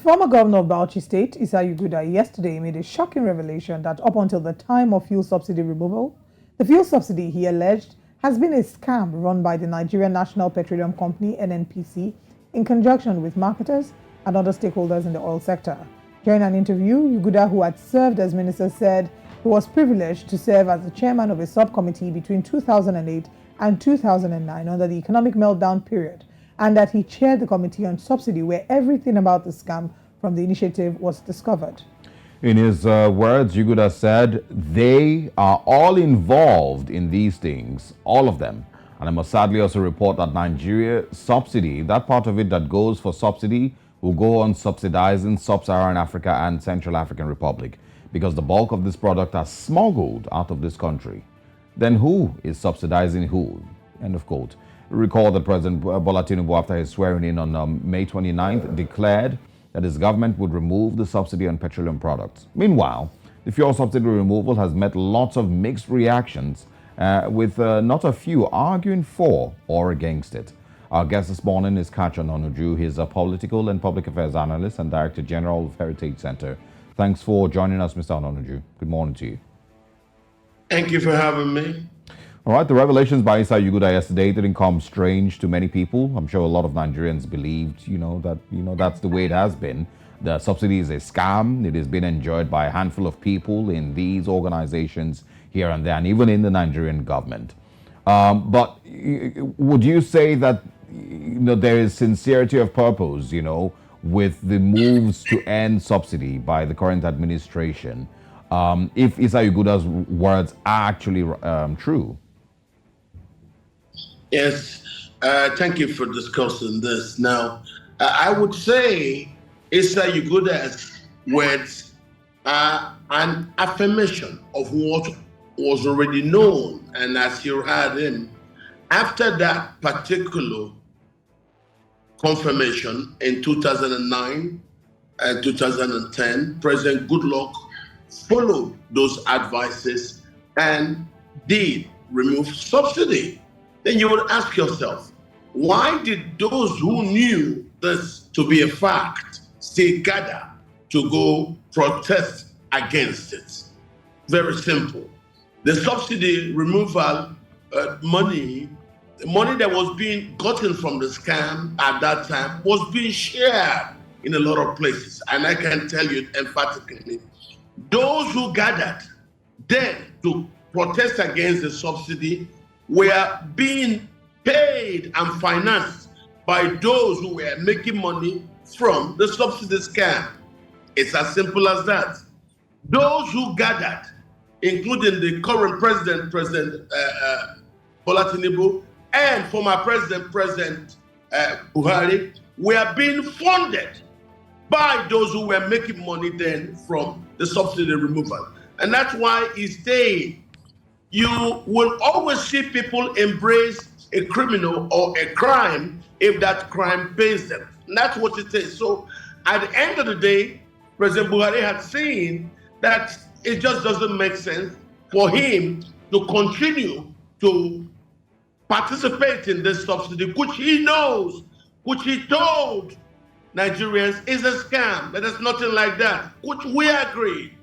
Former Governor of Bauchi State, Yuguda, yesterday made a shocking revelation that up until the time of fuel subsidy removal, the fuel subsidy, he alleged, has been a scam run by the Nigerian National Petroleum Company, NNPC, in conjunction with marketers and other stakeholders in the oil sector. During an interview, Yuguda, who had served as minister, said he was privileged to serve as the chairman of a subcommittee between 2008 and 2009 under the economic meltdown period, and that he chaired the committee on subsidy where everything about the scam from the initiative was discovered. In his words, Yuguda said they are all involved in these things, all of them. And I must sadly also report that Nigeria subsidy, that part of it that goes for subsidy, will go on subsidizing sub-Saharan Africa and Central African Republic because the bulk of this product are smuggled out of this country. Then who is subsidizing who? End of quote. Recall that President Bola Tinubu, after his swearing in on May 29th, declared that his government would remove the subsidy on petroleum products. Meanwhile, the fuel subsidy removal has met lots of mixed reactions, with not a few arguing for or against it. Our guest this morning is Kacha Nonuju. He's a political and public affairs analyst and Director General of Heritage Center. Thanks for joining us, Mr. Nonuju. Good morning to you. Thank you for having me. All right, the revelations by Yuguda yesterday didn't come strange to many people. I'm sure a lot of Nigerians believed, that's the way it has been. The subsidy is a scam. It has been enjoyed by a handful of people in these organizations here and there, and even in the Nigerian government. But would you say that there is sincerity of purpose, with the moves to end subsidy by the current administration, if Yuguda's words are actually true? Yes, thank you for discussing this. Now, I would say Yuguda's words are an affirmation of what was already known. And as you heard him, after that particular confirmation in 2009 and 2010, President Goodluck followed those advices and did remove subsidy. Then you would ask yourself, why did those who knew this to be a fact still gather to go protest against it? Very simple. The subsidy removal money that was being gotten from the scam at that time was being shared in a lot of places. And I can tell you emphatically, those who gathered then to protest against the subsidy were being paid and financed by those who were making money from the subsidy scam. It's as simple as that. Those who gathered, including the current President Bola Tinubu, and former President Buhari, were being funded by those who were making money then from the subsidy removal. And that's why he stayed. You will always see people embrace a criminal or a crime if that crime pays them. And that's what it is. So at the end of the day, President Buhari had seen that it just doesn't make sense for him to continue to participate in this subsidy, which he knows, which he told Nigerians is a scam. That is nothing like that, which we agree.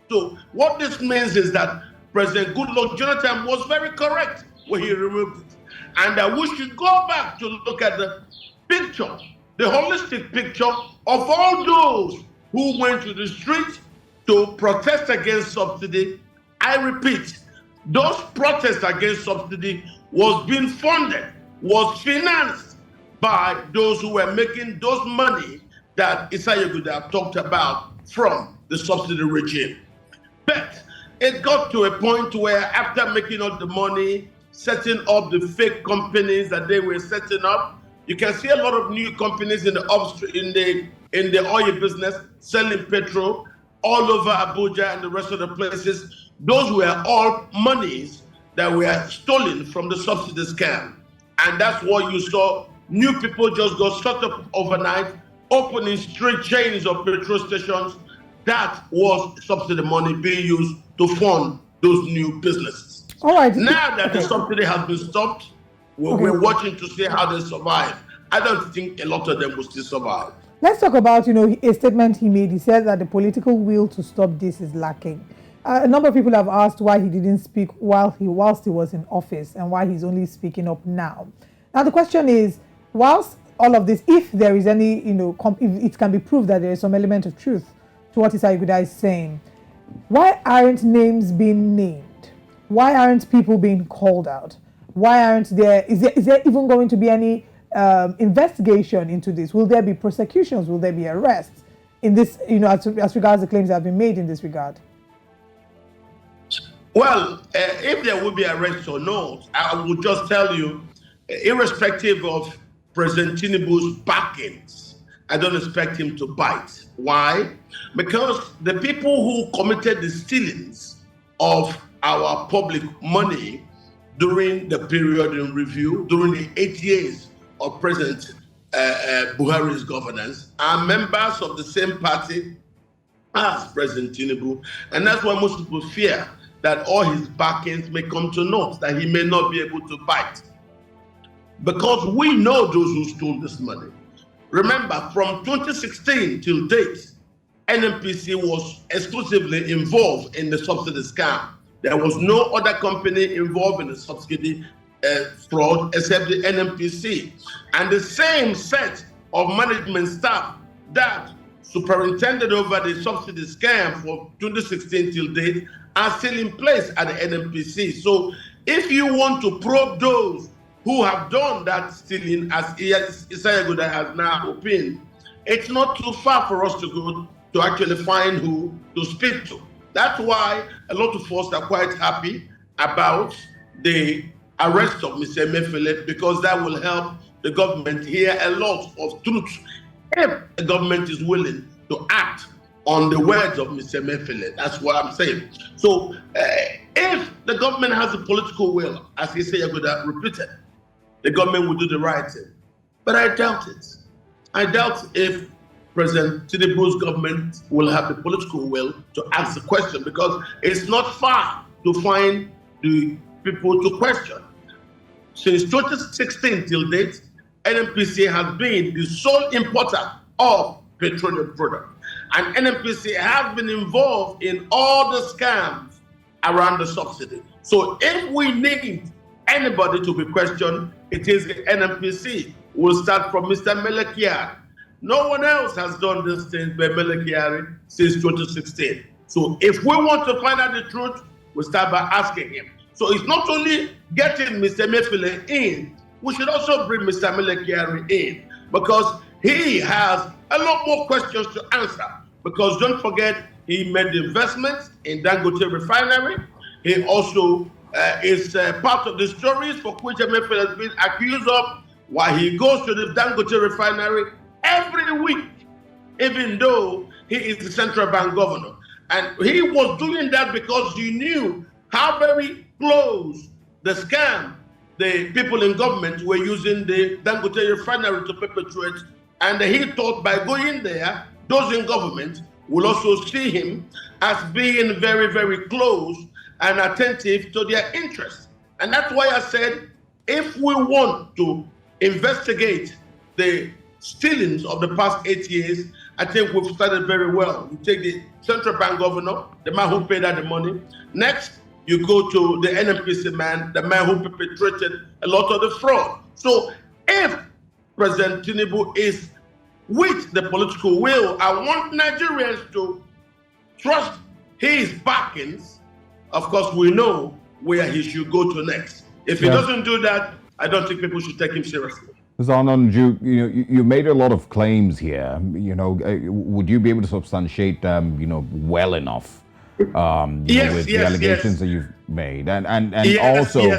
So what this means is that President Goodluck Jonathan was very correct when he removed it. And that we should go back to look at the picture, the holistic picture of all those who went to the streets to protest against subsidy. I repeat, those protests against subsidy was being funded, was financed by those who were making those money that Yuguda talked about from the subsidy regime. But it got to a point where after making all the money, setting up the fake companies that they were setting up, you can see a lot of new companies in the upstream, in the oil business, selling petrol all over Abuja and the rest of the places. Those were all monies that were stolen from the subsidy scam. And that's why you saw new people just got shut up overnight, opening street chains of petrol stations. That was subsidy money being used to fund those new businesses. All right. Now that the subsidy has been stopped, we're watching to see how they survive. I don't think a lot of them will still survive. Let's talk about, a statement he made. He said that the political will to stop this is lacking. A number of people have asked why he didn't speak whilst he was in office and why he's only speaking up now. Now the question is, whilst all of this, if there is any, if it can be proved that there is some element of truth to what Isa Yuguda is saying, why aren't names being named? Why aren't people being called out? Why aren't there, is there even going to be any investigation into this? Will there be prosecutions? Will there be arrests in this, as regards the claims that have been made in this regard? Well, if there will be arrests or not, I would just tell you, irrespective of President Tinubu's backings, I don't expect him to bite. Why? Because the people who committed the stealings of our public money during the period in review, during the 8 years of President Buhari's governance, are members of the same party as President Tinubu. And that's why most people fear that all his backings may come to naught, that he may not be able to bite. Because we know those who stole this money. Remember, from 2016 till date, NNPC was exclusively involved in the subsidy scam. There was no other company involved in the subsidy fraud except the NNPC. And the same set of management staff that superintended over the subsidy scam from 2016 till date are still in place at the NNPC. So if you want to probe those who have done that stealing, as Isa Yuguda has now opined, it's not too far for us to go to actually find who to speak to. That's why a lot of us are quite happy about the arrest of Mr. Emefiele, because that will help the government hear a lot of truth if the government is willing to act on the words of Mr. Emefiele. That's what I'm saying. So if the government has the political will, as Isa Yuguda repeated, the government will do the right thing. But I doubt it. I doubt if President Tinubu's government will have the political will to ask the question, because it's not far to find the people to question. Since 2016 till date, NNPC has been the sole importer of petroleum products. And NNPC has been involved in all the scams around the subsidy. So if we need anybody to be questioned, it is the NNPC. We'll start from Mr. Melekiari. No one else has done this thing by Melekiari since 2016. So if we want to find out the truth, we start by asking him. So it's not only getting Mr. Emefiele in, we should also bring Mr. Melekiari in, because he has a lot more questions to answer. Because don't forget, he made the investments in Dangote refinery. He also is part of the stories for which Emefiele has been accused of, while he goes to the Dangote refinery every week, even though he is the central bank governor. And he was doing that because he knew how very close the scam the people in government were using the Dangote refinery to perpetrate. And he thought by going there, those in government will also see him as being very, very close and attentive to their interests. And that's why I said, if we want to investigate the stealings of the past 8 years, I think we've started very well. You take the central bank governor, the man who paid out the money. Next, you go to the NNPC man, the man who perpetrated a lot of the fraud. So if President Tinubu is with the political will, I want Nigerians to trust his backings. Of course, we know where he should go to next. If he doesn't do that, I don't think people should take him seriously. Mr. Anand, you made a lot of claims here. Would you be able to substantiate them, well enough? With the allegations that you've made, and also,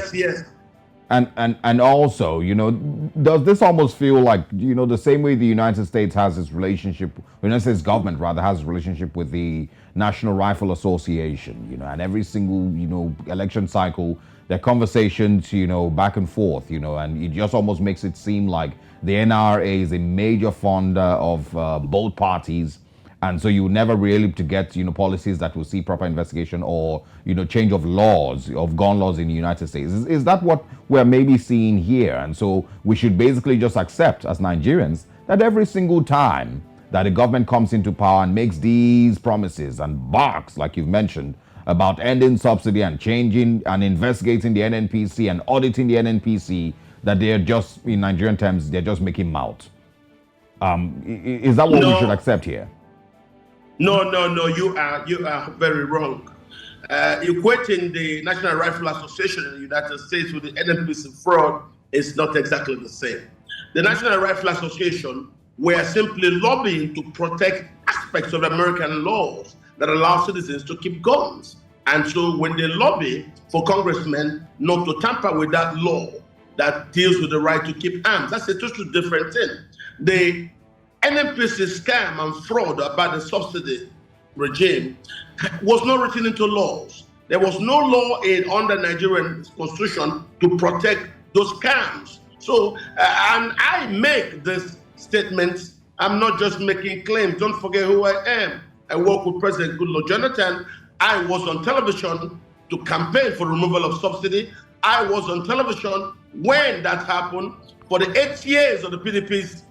does this almost feel like, the same way the United States has its relationship, the United States government rather has a relationship with the National Rifle Association, and every single, election cycle, their conversations, back and forth, and it just almost makes it seem like the NRA is a major funder of both parties. And so you never really able to get, policies that will see proper investigation or, change of laws, of gun laws in the United States. Is that what we're maybe seeing here? And so we should basically just accept as Nigerians that every single time that the government comes into power and makes these promises and barks, like you've mentioned, about ending subsidy and changing and investigating the NNPC and auditing the NNPC, that they're just, in Nigerian terms, they're just making mouth. Is that what we should accept here? No, you are very wrong. Equating the National Rifle Association in the United States with the NNPC fraud is not exactly the same. The National Rifle Association were simply lobbying to protect aspects of American laws that allow citizens to keep guns. And so when they lobby for congressmen not to tamper with that law that deals with the right to keep arms, that's a totally different thing. The NNPC scam and fraud about the subsidy regime was not written into laws. There was no law under Nigerian constitution to protect those scams. So, and I make this statement, I'm not just making claims. Don't forget who I am. I work with President Goodluck Jonathan. I was on television to campaign for removal of subsidy. I was on television when that happened. For the 8 years of the PDP's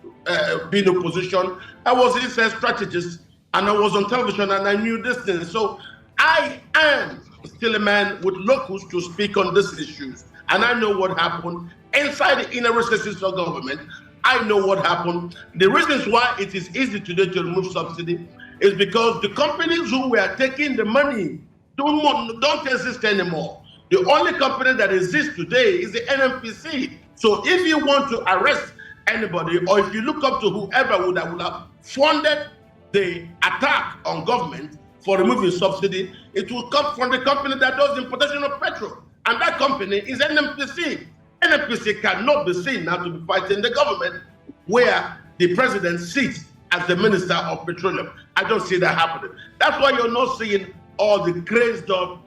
being opposition, I was his strategist, and I was on television, and I knew this thing. So I am still a man with locus to speak on these issues, and I know what happened inside the inner recesses of government. I know what happened. The reasons why it is easy today to remove subsidy is because the companies who were taking the money don't exist anymore. The only company that exists today is the NNPC. So if you want to arrest anybody, or if you look up to whoever would have funded the attack on government for removing subsidy, it will come from the company that does importation of petrol. And that company is NNPC. NNPC cannot be seen now to be fighting the government where the president sits as the Minister of Petroleum. I don't see that happening. That's why you're not seeing all the crazed up,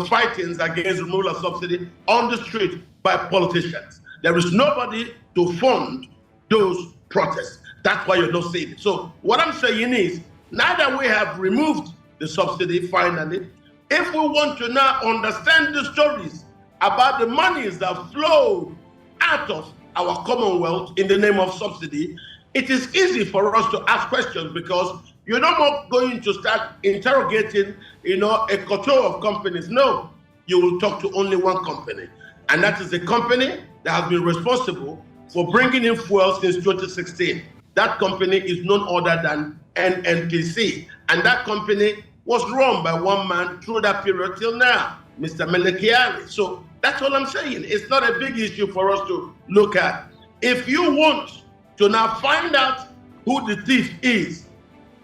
fightings against removal of subsidy on the street by politicians. There is nobody to fund those protests. That's why you're not seeing it. So what I'm saying is, now that we have removed the subsidy finally, if we want to now understand the stories about the monies that flow out of our Commonwealth in the name of subsidy, it is easy for us to ask questions, because you're not more going to start interrogating, a couture of companies. No, you will talk to only one company, and that is the company that has been responsible for bringing in fuel since 2016. That company is none other than NNPC, and that company was run by one man through that period till now, Mr. Melekiari. So that's all I'm saying. It's not a big issue for us to look at. If you want to now find out who the thief is,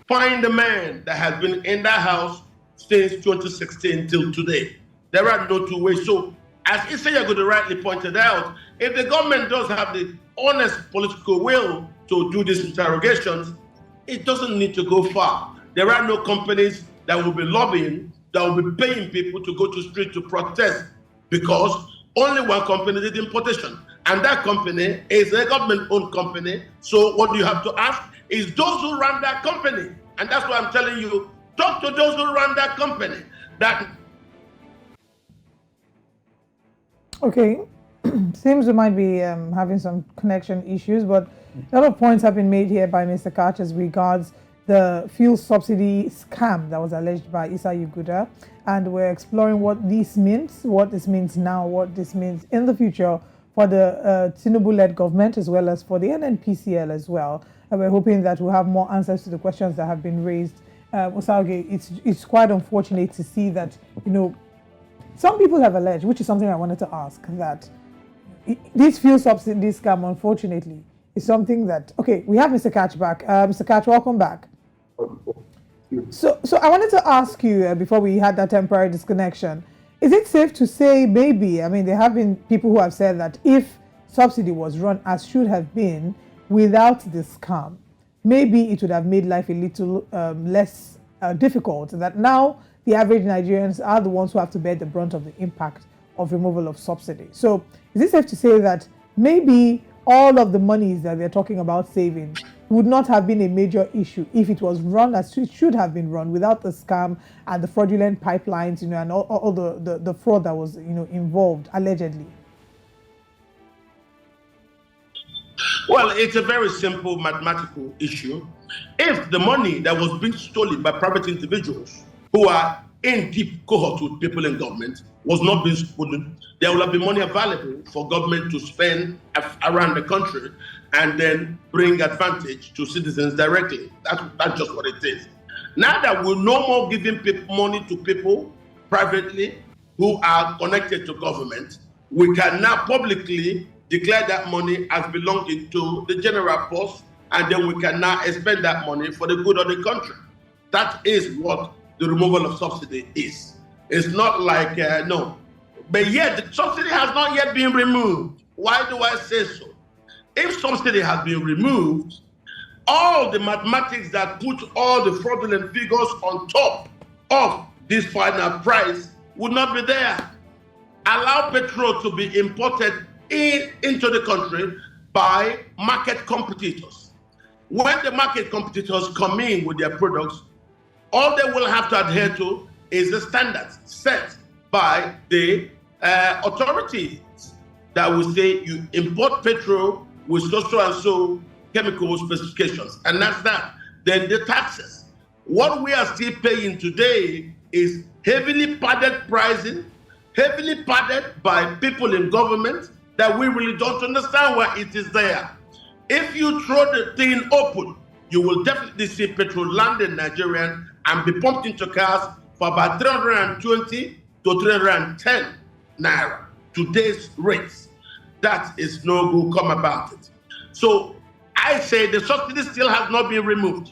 find the man that has been in that house since 2016 till today. There are no two ways. So, as Yuguda rightly pointed out, if the government does have the honest political will to do these interrogations, it doesn't need to go far. There are no companies that will be lobbying, that will be paying people to go to the street to protest, because only one company did importation. And that company is a government-owned company. So what you have to ask is those who run that company. And that's why I'm telling you, talk to those who run that company. Okay, seems we might be having some connection issues, but a lot of points have been made here by Mr. Kach as regards the fuel subsidy scam that was alleged by Yuguda, and we're exploring what this means now, what this means in the future for the Tinubu-led government, as well as for the NNPCL as well. And we're hoping that we'll have more answers to the questions that have been raised. Osage, it's quite unfortunate to see that, some people have alleged, which is something I wanted to ask, that this fuel subsidy scam, unfortunately, is something that, okay, we have Mr. Kach back. Mr. Kach, welcome back. So I wanted to ask you, before we had that temporary disconnection, is it safe to say, maybe, there have been people who have said that if subsidy was run as should have been without the scam, maybe it would have made life a little less difficult, that now the average Nigerians are the ones who have to bear the brunt of the impact of removal of subsidy. So is it safe to say that maybe all of the monies that they're talking about saving would not have been a major issue if it was run as it should have been run, without the scam and the fraudulent pipelines, and all the fraud that was, involved, allegedly? Well, it's a very simple mathematical issue. If the money that was being stolen by private individuals who are in deep cohort with people in government was not being stolen, there will have been money available for government to spend around the country and then bring advantage to citizens directly. That's just what it is. Now that we're no more giving money to people privately who are connected to government, we can now publicly declare that money as belonging to the general purse, and then we can now expend that money for the good of the country. That is what the removal of subsidy is. It's not like, no. But yet, the subsidy has not yet been removed. Why do I say so? If subsidy has been removed, all the mathematics that put all the fraudulent figures on top of this final price would not be there. Allow petrol to be imported into the country by market competitors. When the market competitors come in with their products, all they will have to adhere to is the standards set by the authorities that will say you import petrol with so and so chemical specifications, and that's that. Then the taxes. What we are still paying today is heavily padded pricing, heavily padded by people in government that we really don't understand why it is there. If you throw the thing open, you will definitely see petrol land in Nigeria and be pumped into cars for about 320 to 310 naira. Today's rates. That is no good come about it. So I say the subsidy still has not been removed.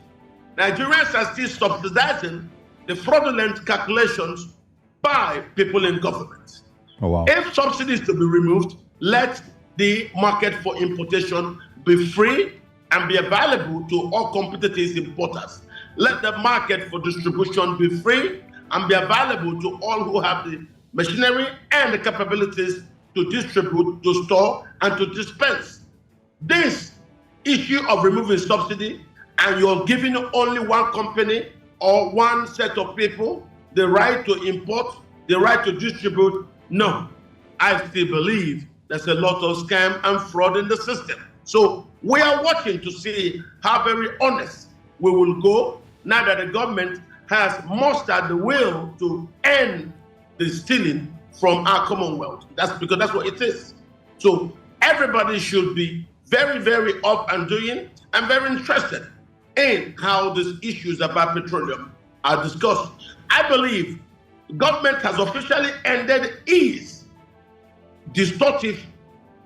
Nigerians are still subsidizing the fraudulent calculations by people in government. Oh, wow. If subsidy is to be removed, let the market for importation be free and be available to all competitive importers. Let the market for distribution be free and be available to all who have the machinery and the capabilities to distribute, to store, and to dispense. This issue of removing subsidy and you're giving only one company or one set of people the right to import, the right to distribute, no. I still believe there's a lot of scam and fraud in the system. So we are watching to see how very honest we will go now that the government has mustered the will to end the stealing from our Commonwealth. That's because that's what it is. So everybody should be very, very up and doing and very interested in how these issues about petroleum are discussed. I believe government has officially ended its distortive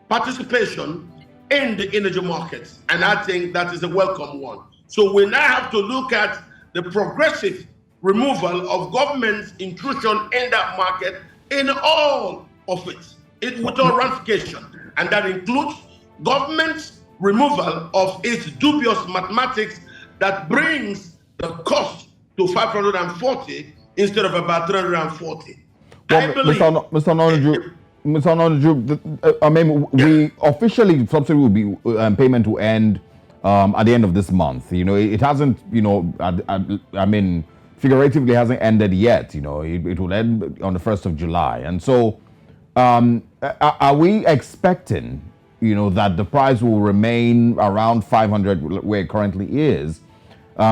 participation in the energy markets, and I think that is a welcome one. So we now have to look at the progressive removal of government's intrusion in that market in all of it without ramification, and that includes government's removal of its dubious mathematics that brings the cost to 540 instead of about 340. Well, I believe, Mr. Ononju, I mean, we officially subsidy will be payment will end at the end of this month. You know, it hasn't. You know, I mean, figuratively hasn't ended yet. You know, it will end on the 1st of July, and so are we expecting, you know, that the price will remain around 500 where it currently is?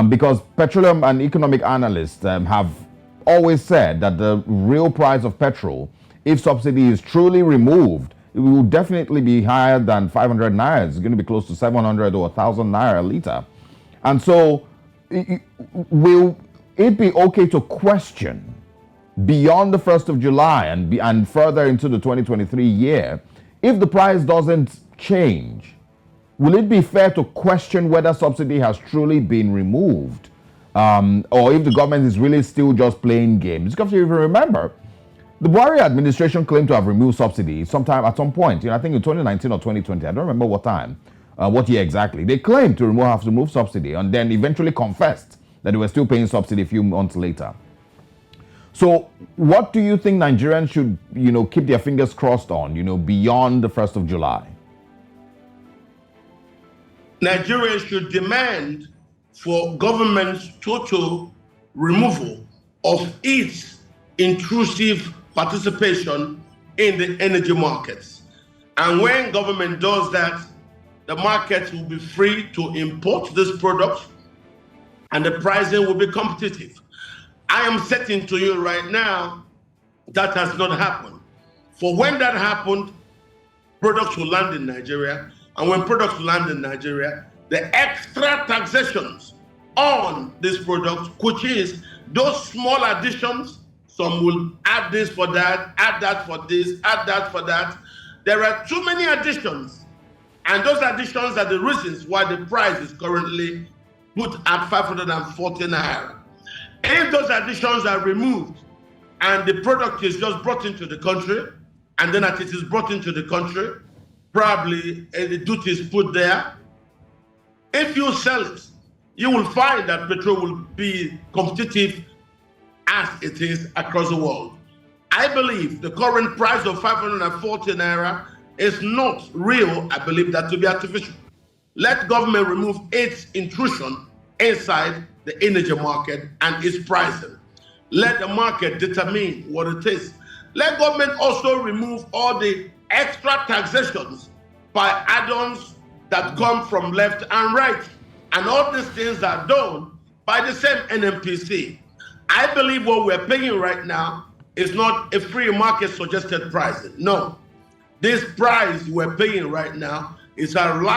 Because petroleum and economic analysts have always said that the real price of petrol, if subsidy is truly removed, it will definitely be higher than 500 naira. It's going to be close to 700 or 1,000 naira a liter. And so will it be okay to question beyond the 1st of July and further into the 2023 year, if the price doesn't change, will it be fair to question whether subsidy has truly been removed? Or if the government is really still just playing games? Because if you remember, the Buhari administration claimed to have removed subsidy at some point. You know, I think in 2019 or 2020. I don't remember what time, what year exactly. They claimed to have removed subsidy and then eventually confessed that they were still paying subsidy a few months later. So what do you think Nigerians should, you know, keep their fingers crossed on, you know, beyond the 1st of July? Nigerians should demand for government's total removal of its intrusive participation in the energy markets. And when government does that, the market will be free to import this product and the pricing will be competitive. I am saying to you right now, that has not happened. For when that happened, products will land in Nigeria. And when products land in Nigeria, the extra taxations on this product, which is those small additions, some will add this for that, add that for this, add that for that. There are too many additions. And those additions are the reasons why the price is currently put at 540 naira. If those additions are removed and the product is just brought into the country, and then as it is brought into the country, probably the duty is put there. If you sell it, you will find that petrol will be competitive as it is across the world. I believe the current price of 540 naira is not real. I believe that to be artificial. Let government remove its intrusion inside the energy market and its pricing. Let the market determine what it is. Let government also remove all the extra taxations by add-ons that come from left and right. And all these things are done by the same NNPC. I believe what we're paying right now is not a free market suggested pricing. No. This price we're paying right now is arrived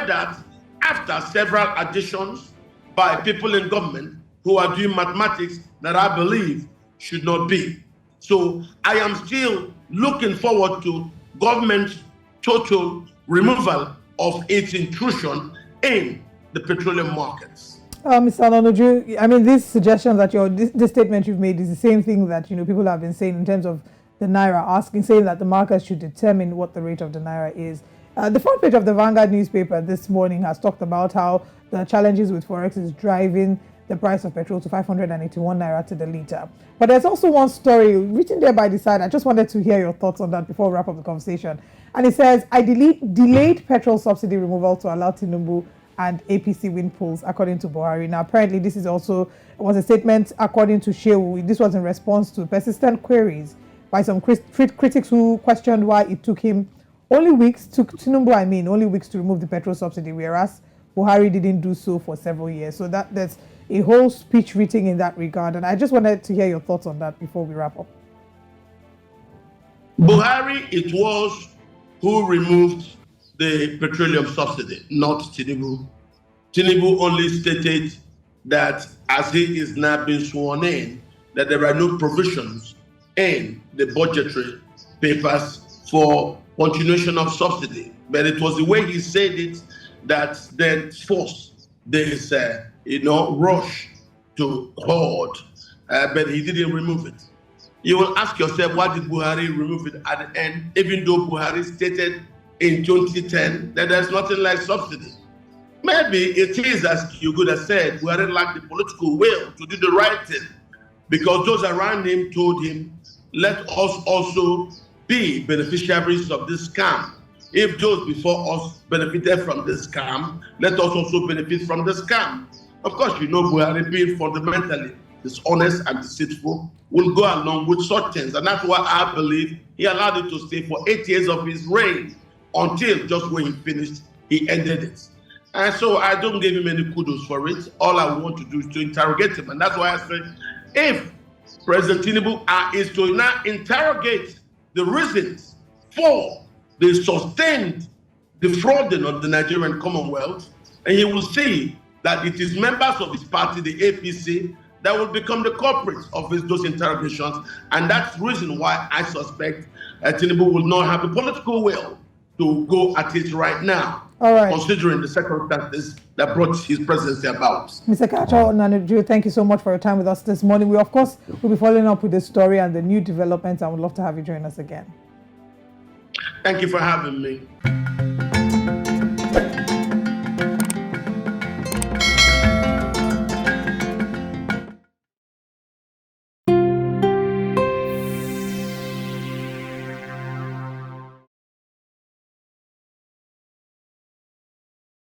at after several additions by people in government who are doing mathematics that I believe should not be. So I am still looking forward to government's total removal of its intrusion in the petroleum markets. Mr. Anonuju, I mean, this suggestion that this statement you've made is the same thing that people have been saying in terms of the naira, saying that the market should determine what the rate of the naira is. The front page of the Vanguard newspaper this morning has talked about how the challenges with forex is driving the price of petrol to 581 naira to the litre. But there's also one story written there by the side. I just wanted to hear your thoughts on that before we wrap up the conversation. And it says, I delayed petrol subsidy removal to allow Tinubu and APC win polls, according to Buhari. Now, apparently, this is also was a statement, according to Shehu. This was in response to persistent queries by some critics who questioned why it took only weeks to remove the petrol subsidy, whereas Buhari didn't do so for several years. So there's a whole speech written in that regard. And I just wanted to hear your thoughts on that before we wrap up. Buhari, it was who removed the petroleum subsidy, not Tinubu. Tinubu only stated that as he is now being sworn in, that there are no provisions in the budgetary papers for continuation of subsidy. But it was the way he said it that then forced this, rush to hold, but he didn't remove it. You will ask yourself, why did Buhari remove it at the end, even though Buhari stated in 2010 that there's nothing like subsidy? Maybe it is, as Yuguda said, Buhari lacked the political will to do the right thing, because those around him told him, let us also be beneficiaries of this scam. If those before us benefited from this scam, let us also benefit from the scam. Of course, Buhari, being fundamentally dishonest and deceitful, will go along with such things. And that's why I believe he allowed it to stay for 8 years of his reign, until just when he finished, he ended it. And so I don't give him any kudos for it. All I want to do is to interrogate him. And that's why I said, if President Tinubu is to now interrogate the reasons for the sustained defrauding of the Nigerian Commonwealth, and he will see that it is members of his party, the APC, that will become the culprits of those interrogations. And that's the reason why I suspect Tinubu will not have the political will to go at it right now. All right. Considering the circumstances that brought his presidency about. Mr. Kacho Nanoju, thank you so much for your time with us this morning. We, of course, will be following up with this story and the new developments. I would love to have you join us again. Thank you for having me.